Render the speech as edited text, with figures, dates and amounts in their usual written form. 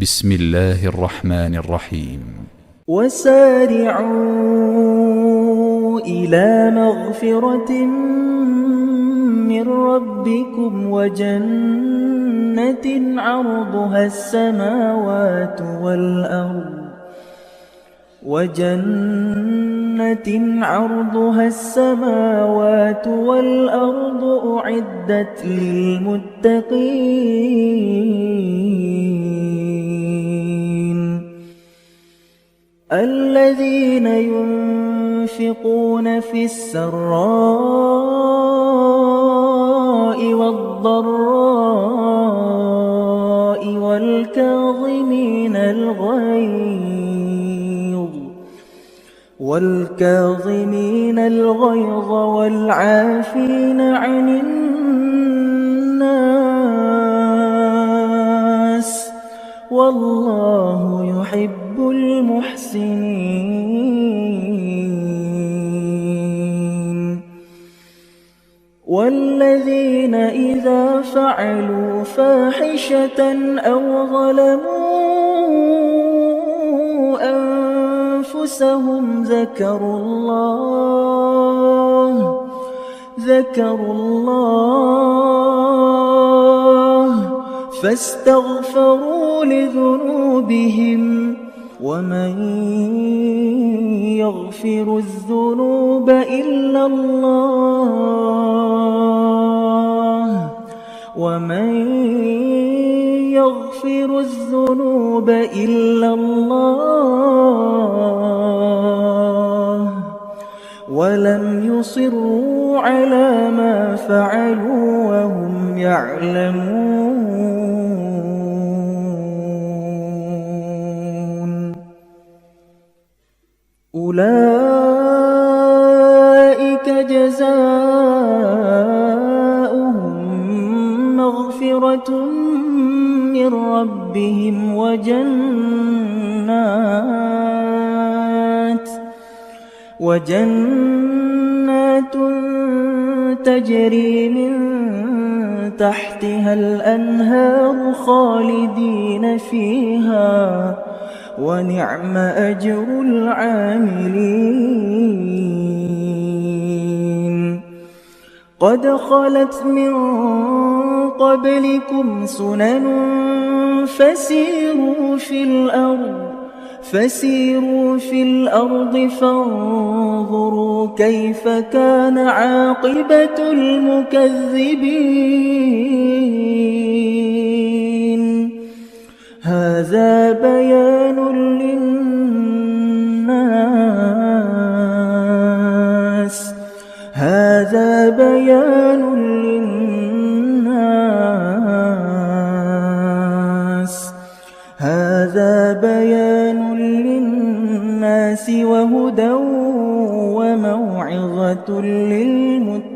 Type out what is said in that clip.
بسم الله الرحمن الرحيم. وسارعوا إلى مغفرة من ربكم وجنة عرضها السماوات والأرض أعدت للمتقين الذين ينفقون في السراء والضراء والكاظمين الغيظ والعافين عن الناس والله يحب المحسنين والذين إذا فعلوا فاحشة أو ظلموا أنفسهم ذكروا الله فاستغفروا لذنوبهم ومن يغفر الذنوب إلا الله ولم يصروا على ما فعلوا وهم يعلمون أولئك جزاؤهم مغفرة من ربهم وجنات تجري من تحتها الأنهار خالدين فيها ونعم أجر العاملين قد خلت من قبلكم سنن فسيروا في الأرض فانظروا كيف كان عاقبة المكذبين هذا بيان للناس وهدى وموعظة للمتقين.